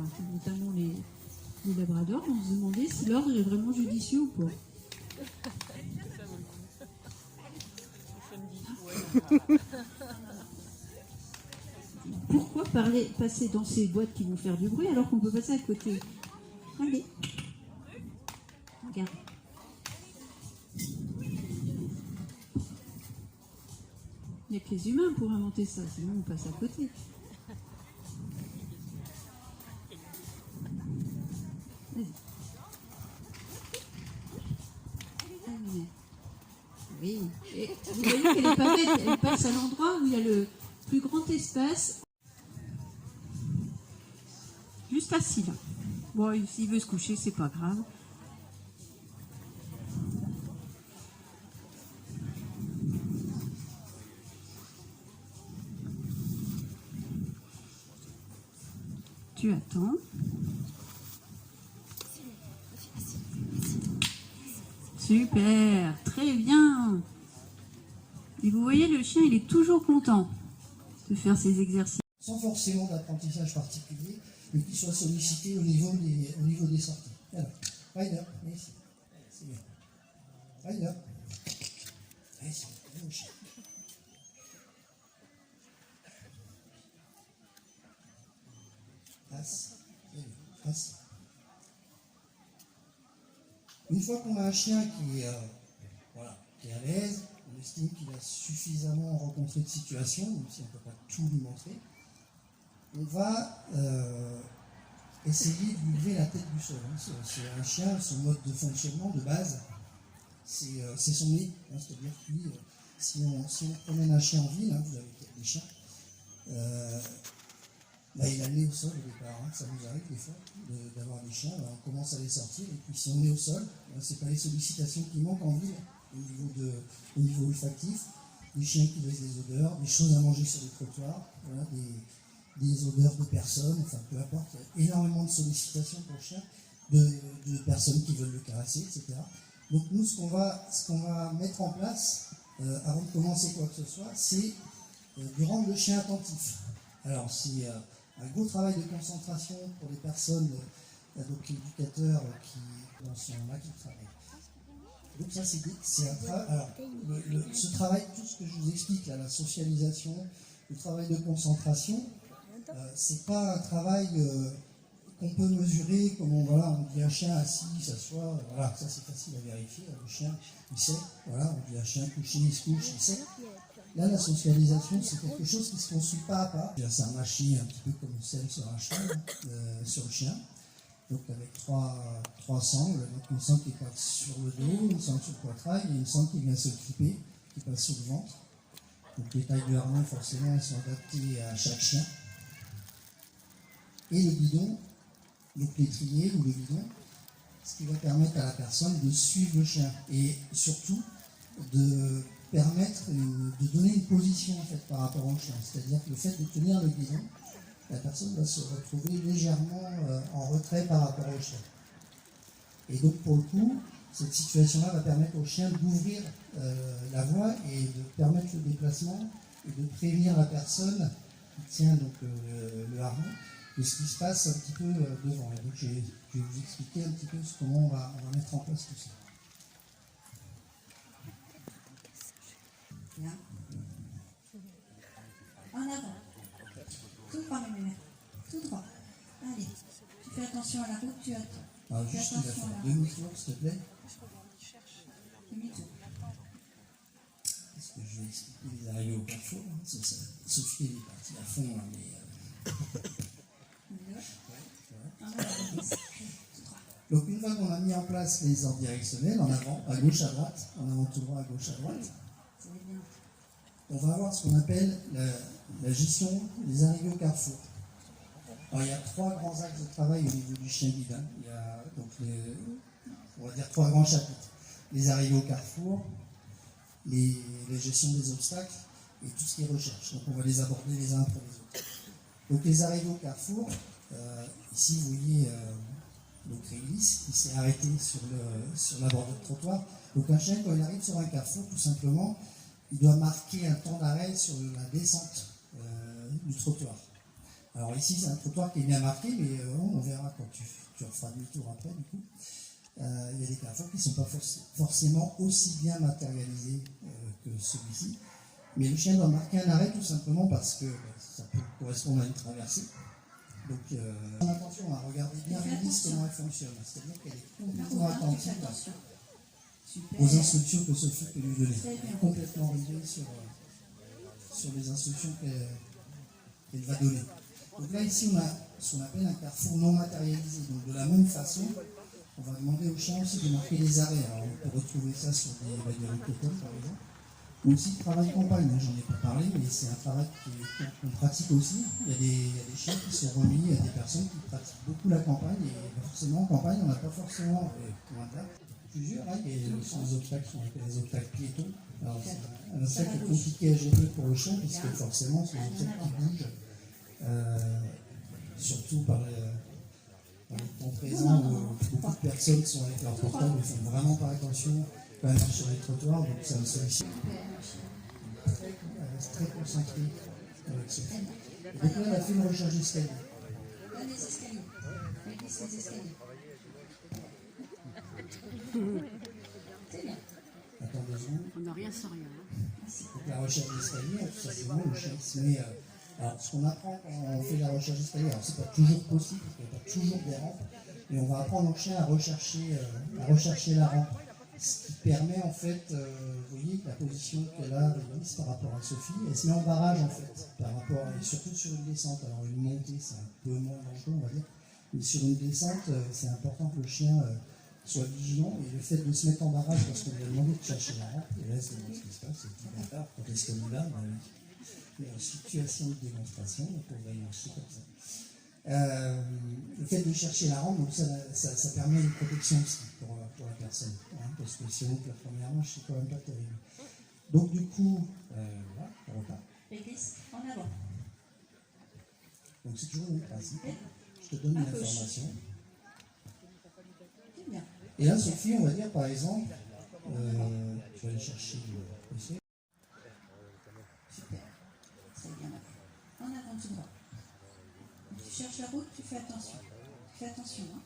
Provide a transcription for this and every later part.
enfin, notamment les labradors, on se demandait si l'ordre est vraiment judicieux ou pas. Pourquoi passer dans ces boîtes qui vont faire du bruit alors qu'on peut passer à côté? Allez, regarde. Il n'y a que les humains pour inventer ça, sinon on passe à côté. Vas-y. Oui, et vous voyez qu'elle n'est pas bête, elle passe à l'endroit où il y a le plus grand espace. Juste assis là. Bon, s'il veut se coucher, c'est pas grave. Tu attends. Super, très bien. Et vous voyez, le chien, il est toujours content de faire ses exercices. Sans forcément d'apprentissage particulier, mais qui soit sollicité au niveau des sorties. Alors, Ryder, viens ici. C'est bien. Ryder. Allez, c'est bien, mon chien. Passe. Passe. Une fois qu'on a un chien qui est à l'aise, on estime qu'il a suffisamment rencontré de situations, même si on ne peut pas tout lui montrer, on va essayer de lui lever la tête du sol. C'est un chien, son mode de fonctionnement de base, c'est son nez. C'est-à-dire que lui, si on promène un chien en ville, vous avez des chiens, il a le nez au sol au départ. Ça nous arrive des fois d'avoir des chiens, on commence à les sortir, et puis si on est au sol, c'est pas les sollicitations qui manquent en ville, au niveau olfactif, des chiens qui laissent des odeurs, des choses à manger sur les trottoirs, voilà, des odeurs de personnes, enfin peu importe, il y a énormément de sollicitations pour le chien, de personnes qui veulent le caresser, etc. Donc nous, ce qu'on va mettre en place, avant de commencer quoi que ce soit, c'est de rendre le chien attentif. Alors c'est un gros travail de concentration pour les personnes, donc l'éducateur qui dans son là qui travaille. Donc ça c'est un travail. Alors ce travail, tout ce que je vous explique là, la socialisation, le travail de concentration, c'est pas un travail qu'on peut mesurer comme on dit un chien assis, s'assoit, voilà, ça c'est facile à vérifier, le chien il sait, voilà, on dit un chien couché, il se couche, il sait. Là, la socialisation, c'est quelque chose qui se construit pas à pas. C'est un mâchis un petit peu comme celle sur un chien, sur le chien. Donc avec trois sangles, donc une sangle qui passe sur le dos, une sangle sur le poitrail et une sangle qui vient se clipper, qui passe sur le ventre. Donc les tailles de harnais, forcément, elles sont adaptées à chaque chien. Et le guidon, donc l'étrier ou le guidon, ce qui va permettre à la personne de suivre le chien et surtout de permettre de donner une position en fait par rapport au chien. C'est-à-dire que le fait de tenir le guidon, la personne va se retrouver légèrement en retrait par rapport au chien. Et donc pour le coup, cette situation-là va permettre au chien d'ouvrir la voie et de permettre le déplacement et de prévenir la personne qui tient donc le harnais de ce qui se passe un petit peu devant. Et donc je vais vous expliquer un petit peu comment on va mettre en place tout ça. Bien. En avant. Tout droit, mes mémères. Tout droit. Allez. Tu fais attention à la route, tu attends. Alors juste, il va faire demi-tour, s'il te plaît. Demi-tour. Parce que je vais expliquer les arrivées au carrefour. Sophie est partie à fond, là, mais... Donc une fois qu'on a mis en place les ordres directionnels, en avant, à gauche, à droite, en avant tout droit, à gauche, à droite, on va avoir ce qu'on appelle la gestion des arrivées au carrefour. Alors il y a trois grands axes de travail au niveau du chien guide. Il y a donc on va dire trois grands chapitres. Les arrivées au carrefour, la gestion des obstacles et tout ce qui est recherche. Donc on va les aborder les uns après les autres. Donc les arrivées au carrefour, ici vous voyez donc Réglisse qui s'est arrêté sur la bordure de trottoir. Donc un chien quand il arrive sur un carrefour, tout simplement, il doit marquer un temps d'arrêt sur la descente du trottoir. Alors ici, c'est un trottoir qui est bien marqué, mais on verra quand tu referas demi-tour après, du coup. Il y a des carrefours qui ne sont pas forcément aussi bien matérialisés que celui-ci. Mais le chien doit marquer un arrêt tout simplement parce que ça peut correspondre à une traversée. Donc, attention à regarder bien l'hélice, comment elle fonctionne. C'est-à-dire qu'elle est complètement attentive aux instructions que Sophie peut lui donner. Elle est complètement rivée sur les instructions qu'elle va donner. Donc là, ici, on a ce qu'on appelle un carrefour non matérialisé. Donc de la même façon, on va demander au chien aussi de marquer les arrêts. Alors on peut retrouver ça sur des roquettes, par exemple. Ou aussi le travail campagne, j'en ai pas parlé, mais c'est un travail qu'on pratique aussi. Il y a des chiens qui sont remis à des personnes qui pratiquent beaucoup la campagne, et forcément en campagne, on n'a pas forcément, plusieurs, hein, et sur les obstacles, on appelle les obstacles piétons. Alors c'est un obstacle compliqué à gérer pour le chien, puisque forcément c'est des obstacles qui bougent, surtout par les temps présents où beaucoup de personnes sont avec leur portable et font vraiment pas attention quand même sur les trottoirs, donc ça me sollicite. Elle reste très concentrée avec ce film. Donc là, elle a fait une recherche d'escalier. Là, les escaliers. Elle glisse les escaliers. C'est bien. Attends 2 secondes. On n'a rien sans rien. Donc la recherche d'escalier, tout simplement, le chien se met. Alors, ce qu'on apprend quand on fait la recherche d'escalier, alors c'est pas toujours possible, parce qu'il n'y a pas toujours des rampes, mais on va apprendre au chien à rechercher la rampe. Ce qui permet en fait, vous voyez, la position qu'elle a Réglisse par rapport à Sophie, elle se met en barrage en fait, par rapport, et surtout sur une descente. Alors une montée, c'est un peu moins dangereux, on va dire, mais sur une descente, c'est important que le chien soit vigilant, et le fait de se mettre en barrage parce qu'on lui a demandé de chercher la rampe, et là c'est ce qui se passe, c'est qu'il va quand est-ce qu'on y va, il y a une situation de démonstration, donc on va y marcher comme ça. Le fait de chercher la rampe, donc ça permet une protection aussi pour la personne, hein, parce que si on ouvre la première manche, c'est quand même pas terrible. Donc du coup, voilà, on repart. Elle glisse en avant. Donc c'est toujours le même principe. Je te donne une information. C'est bien. Et là, Sophie, on va dire par exemple, je vais aller chercher le siège. Super. Très bien. En avant tout droit. Tu cherches la route, tu fais attention. Fais attention. Hein.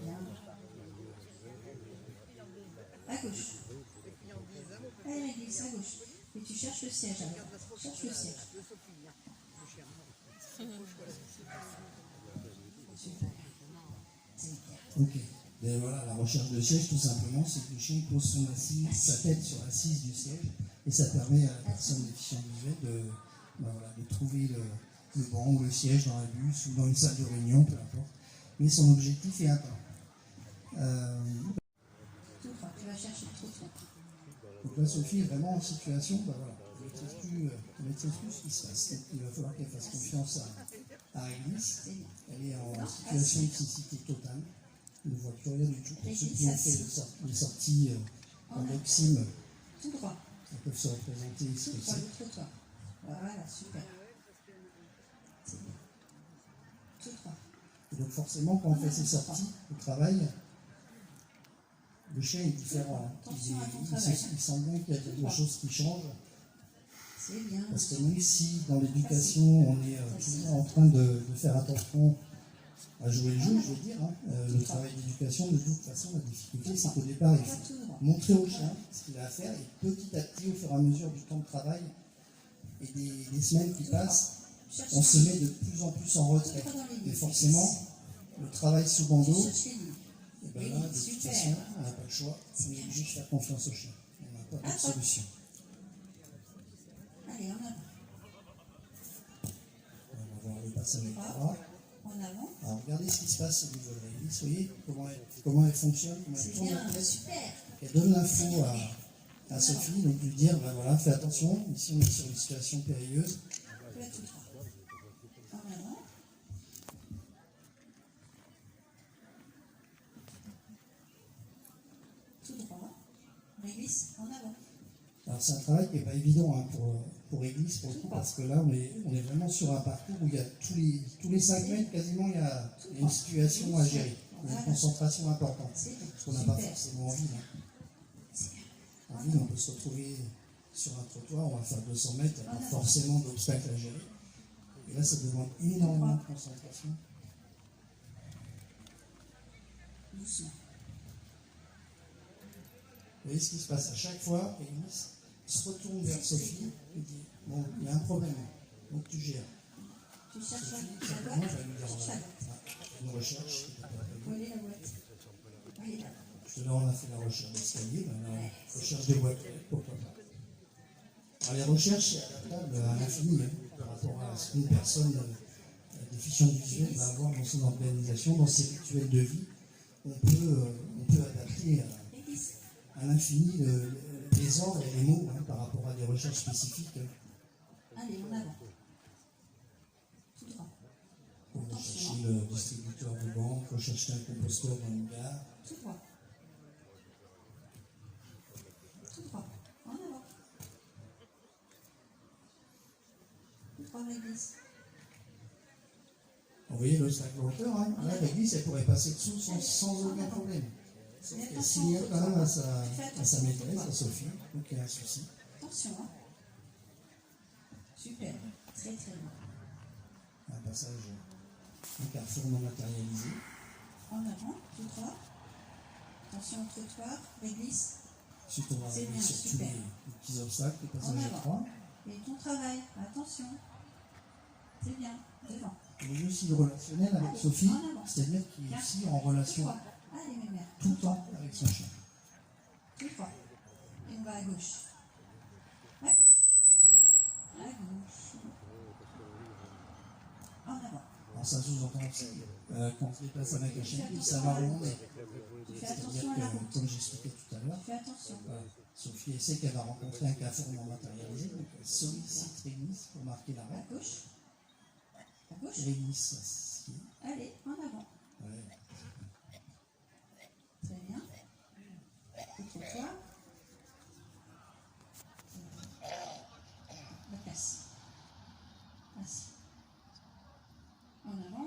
Bien. À gauche. Elle glisse à gauche. Et tu cherches le siège. Alors. Cherche le siège. Super. C'est bien. Ok. Et voilà, la recherche de siège, tout simplement, c'est que le chien pose sa tête sur l'assise du siège, et ça permet à la personne déficiente visuelle de trouver le banc ou le siège dans un bus ou dans une salle de réunion, peu importe. Mais son objectif est atteint. Tout droit, tu vas chercher le trottoir. Donc là, Sophie est vraiment en situation, elle maîtrise plus ce qui se passe. Donc il va falloir qu'elle fasse confiance à Réglisse. Elle est en situation de cécité totale. Elle ne voit plus rien du tout. Pour ceux qui ont fait les sorties en Maxime, Tout droit. ils peuvent se représenter ce Tout que droit, c'est. le trottoir. Voilà, super. C'est bien. Tout droit. Et donc forcément, quand on fait ces sorties au travail, le chien est différent. Il sent bien qu'il y a quelque chose qui change. C'est bien. Parce que même si dans l'éducation, on est toujours en train de faire attention à jouer le jeu, je veux dire, le travail d'éducation, de toute façon, la difficulté, c'est qu'au départ, il faut montrer au chien ce qu'il a à faire, et petit à petit, au fur et à mesure du temps de travail et des semaines qui passent, on se met de plus en plus en retrait. Et forcément, le travail sous bandeau, et ben là, de toute façon, on n'a pas le choix, on est obligé de faire confiance au chien. On n'a pas d'autre solution. Allez, en avant. On va voir le passage avec bras. En avant. Alors regardez ce qui se passe au niveau de Réglisse, vous voyez comment elle fonctionne, comment elle C'est tourne la bien, tête. super. Elle donne l'info à Sophie, donc lui dire, ben voilà, fais attention, ici on est sur une situation périlleuse. Là, tout droit. En avant. Tout droit. Réglisse en avant. Alors c'est un travail qui n'est pas évident pour Réglisse, pour le coup, parce que là on est vraiment sur un parcours où il y a tous les 5 mètres quasiment, il y a une situation à gérer, une concentration importante, parce qu'on n'a pas forcément envie. En ville, on peut se retrouver sur un trottoir, on va faire 200 mètres, il n'y a pas forcément d'obstacles à gérer. Et là, ça demande énormément de concentration. Doucement. Vous voyez ce qui se passe à chaque fois, Réglisse se retourne vers Sophie et dit bon, il y a un problème, donc tu gères. Tu cherches Sophie, la simplement, boîte. va lui dire Cherche la boîte. une recherche. Où est la boîte? Elle est là. Tout à l'heure, on a fait la recherche d'escalier, la recherche des boîtes, pourquoi pas. Alors, les recherches, c'est adaptable à l'infini par rapport à ce qu'une personne déficiente visuelle va avoir dans son organisation, dans ses rituels de vie. On peut adapter à l'infini les ordres et les mots par rapport à des recherches spécifiques. Allez, en avant. Tout droit. On va chercher le distributeur de banque, rechercher un composteur dans une gare. Tout droit. Tout droit. En avant. Tout droit, Réglisse. Vous voyez le sac hauteur, hein? Là, l'église, elle pourrait passer dessous sans aucun problème. Elle signale quand même à sa maîtresse, à Sophie, donc il y a un souci. Attention, hein. Super. Très très bien. Un passage, un carrefour non matérialisé. En avant, tout droit. Attention au trottoir, Réglisse. Ensuite, on va C'est arriver bien, sur tous super. les petits obstacles, les En passages avant. étroits. Et ton travail, attention. C'est bien, devant. Il est aussi le relationnel avec Sophie, En avant. c'est-à-dire qu'il est aussi en Tout relation droit. Allez, mes mères. tout le temps avec son chien. Tout droit. Et on va à gauche. À gauche. À gauche. En avant. Alors ça sous-entend aussi, quand on se déplace avec un chien, ça va remonter. Fais C'est-à-dire attention à la route. que, comme j'expliquais tout à l'heure, Fais attention. Sophie sait qu'elle va rencontrer un carrefour non matérialisé, donc elle sollicite Réglisse pour marquer À l'arrêt. gauche. À gauche. Réglisse s'assied. Allez, en avant. Ouais. Très bien. Le trottoir. La place. Assis. En avant.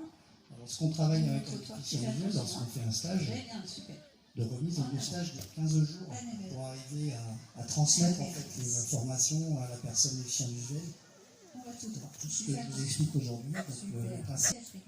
Alors, ce qu'on travaille avec la déficience visuelle, lorsqu'on fait un stage Très bien, super. de remise, donc le stage de 15 jours pour arriver à transmettre en fait les informations à la personne déficiente visuelle. On va tout droit. Tout ce que je vous explique aujourd'hui, donc le principe. Super.